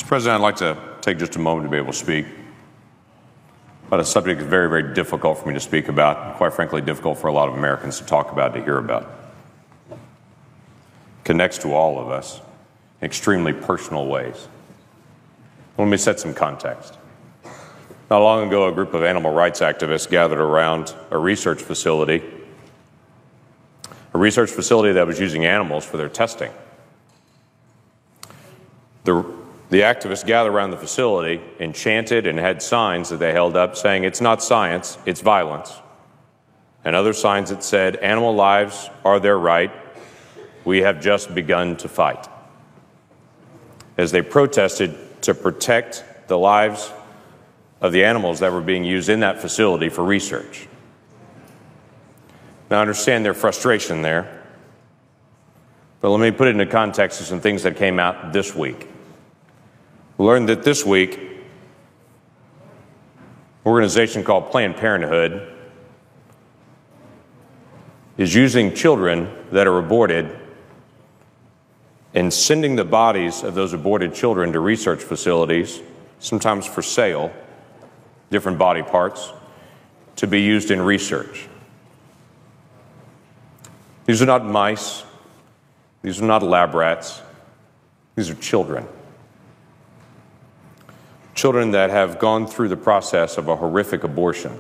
President, I'd like to take just a moment to be able to speak about a subject that's very, very difficult for me to speak about, and quite frankly, difficult for a lot of Americans to talk about, to hear about. It connects to all of us in extremely personal ways. Let me set some context. Not long ago, a group of animal rights activists gathered around a research facility that was using animals for their testing. The activists gathered around the facility and chanted and had signs that they held up saying, "It's not science, it's violence." And other signs that said, "Animal lives are their right. We have just begun to fight." As they protested to protect the lives of the animals that were being used in that facility for research. Now, I understand their frustration there, but let me put it into context of some things that came out this week. We learned that this week, an organization called Planned Parenthood is using children that are aborted and sending the bodies of those aborted children to research facilities, sometimes for sale, different body parts, to be used in research. These are not mice. These are not lab rats. These are children. Children that have gone through the process of a horrific abortion.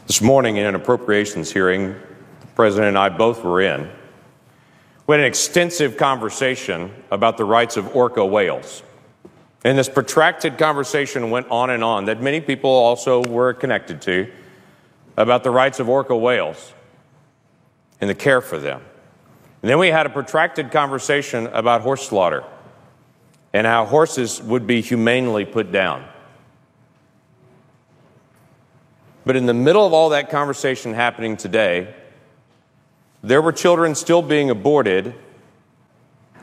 This morning in an appropriations hearing, the President and I both were in, we had an extensive conversation about the rights of orca whales. And this protracted conversation went on and on that many people also were connected to about the rights of orca whales and the care for them. And then we had a protracted conversation about horse slaughter and how horses would be humanely put down. But in the middle of all that conversation happening today, there were children still being aborted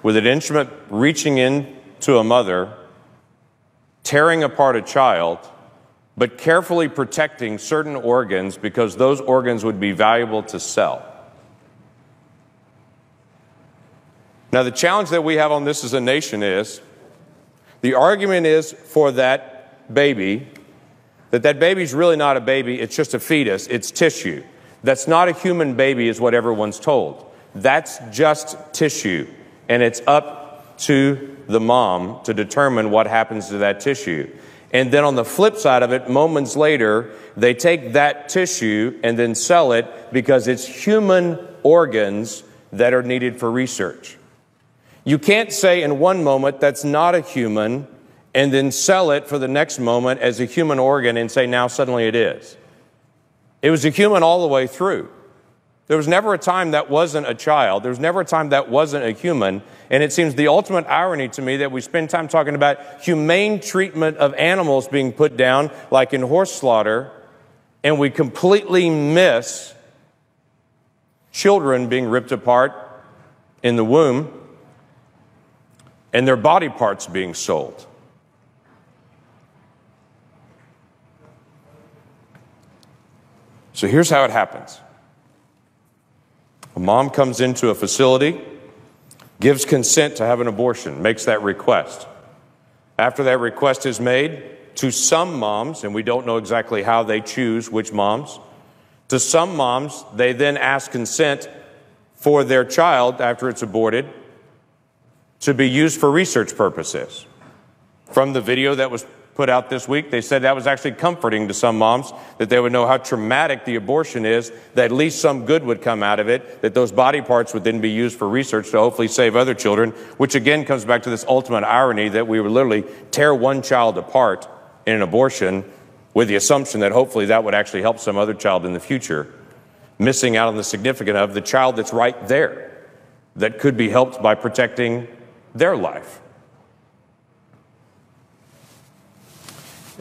with an instrument reaching in to a mother, tearing apart a child, but carefully protecting certain organs because those organs would be valuable to sell. Now, the challenge that we have on this as a nation is, the argument is for that baby, that baby's really not a baby, it's just a fetus, it's tissue. That's not a human baby is what everyone's told. That's just tissue, and it's up to the mom to determine what happens to that tissue. And then on the flip side of it, moments later, they take that tissue and then sell it because it's human organs that are needed for research. You can't say in one moment that's not a human and then sell it for the next moment as a human organ and say now suddenly it is. It was a human all the way through. There was never a time that wasn't a child. There was never a time that wasn't a human. And it seems the ultimate irony to me that we spend time talking about humane treatment of animals being put down, like in horse slaughter, and we completely miss children being ripped apart in the womb and their body parts being sold. So here's how it happens. A mom comes into a facility, gives consent to have an abortion, makes that request. After that request is made, to some moms, and we don't know exactly how they choose which moms, to some moms, they then ask consent for their child after it's aborted to be used for research purposes. From the video that was put out this week, they said that was actually comforting to some moms, that they would know how traumatic the abortion is, that at least some good would come out of it, that those body parts would then be used for research to hopefully save other children, which again comes back to this ultimate irony that we would literally tear one child apart in an abortion with the assumption that hopefully that would actually help some other child in the future, missing out on the significance of the child that's right there that could be helped by protecting their life.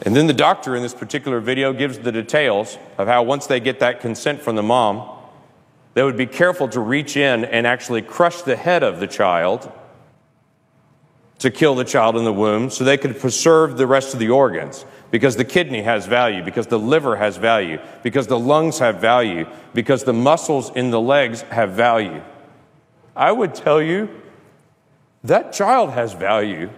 And then the doctor in this particular video gives the details of how once they get that consent from the mom, they would be careful to reach in and actually crush the head of the child to kill the child in the womb so they could preserve the rest of the organs, because the kidney has value, because the liver has value, because the lungs have value, because the muscles in the legs have value. I would tell you That child has value.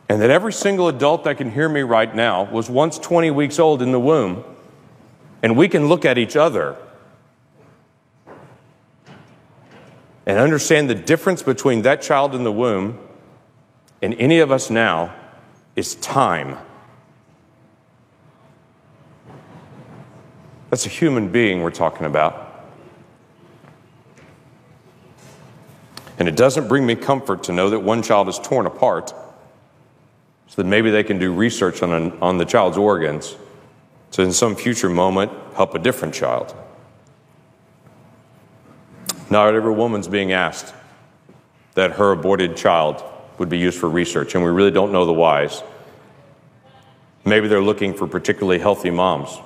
And that every single adult that can hear me right now was once 20 weeks old in the womb, and we can look at each other and understand the difference between that child in the womb and any of us now is time. That's a human being we're talking about. And it doesn't bring me comfort to know that one child is torn apart, so that maybe they can do research on the child's organs to in some future moment help a different child. Not every woman's being asked that her aborted child would be used for research, and we really don't know the whys. Maybe they're looking for particularly healthy moms.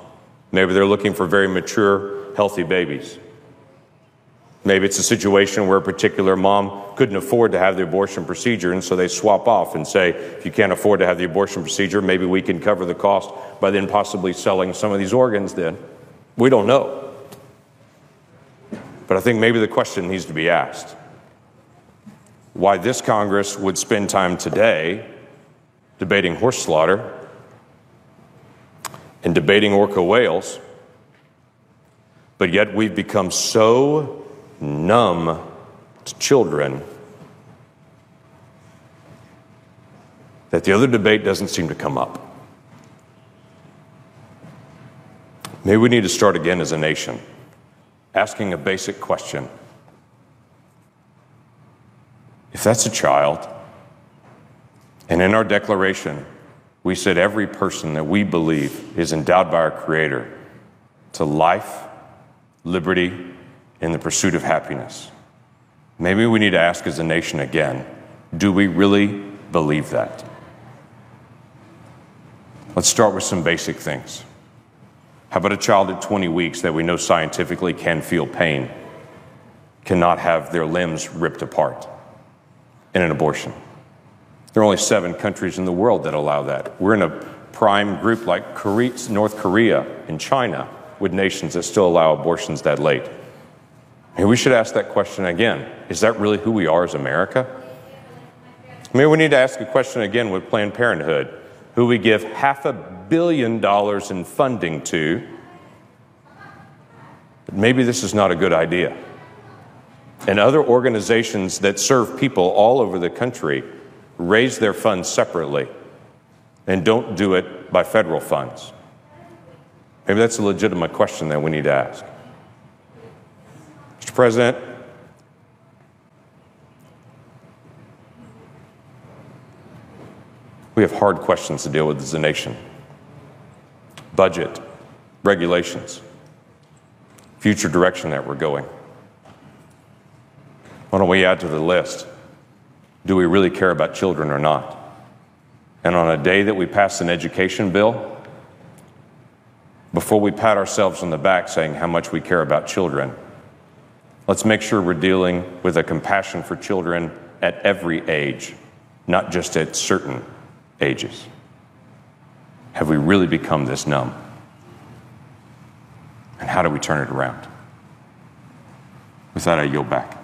Maybe they're looking for very mature, healthy babies. Maybe it's a situation where a particular mom couldn't afford to have the abortion procedure, and so they swap off and say, if you can't afford to have the abortion procedure, maybe we can cover the cost by then possibly selling some of these organs then. We don't know. But I think maybe the question needs to be asked. Why this Congress would spend time today debating horse slaughter and debating orca whales, but yet we've become so numb to children that the other debate doesn't seem to come up. Maybe we need to start again as a nation, asking a basic question. If that's a child, and in our declaration, we said every person that we believe is endowed by our Creator to life, liberty, and the pursuit of happiness. Maybe we need to ask as a nation again, do we really believe that? Let's start with some basic things. How about a child at 20 weeks that we know scientifically can feel pain, cannot have their limbs ripped apart in an abortion? There are only 7 countries in the world that allow that. We're in a prime group like North Korea and China with nations that still allow abortions that late. Maybe we should ask that question again. Is that really who we are as America? Maybe we need to ask a question again with Planned Parenthood, who we give $500 million in funding to. But maybe this is not a good idea. And other organizations that serve people all over the country raise their funds separately and don't do it by federal funds. Maybe that's a legitimate question that we need to ask. Mr. President, we have hard questions to deal with as a nation. Budget, regulations, future direction that we're going. Why don't we add to the list, do we really care about children or not? And on a day that we pass an education bill, before we pat ourselves on the back saying how much we care about children, let's make sure we're dealing with a compassion for children at every age, not just at certain ages. Have we really become this numb? And how do we turn it around? With that, I yield back.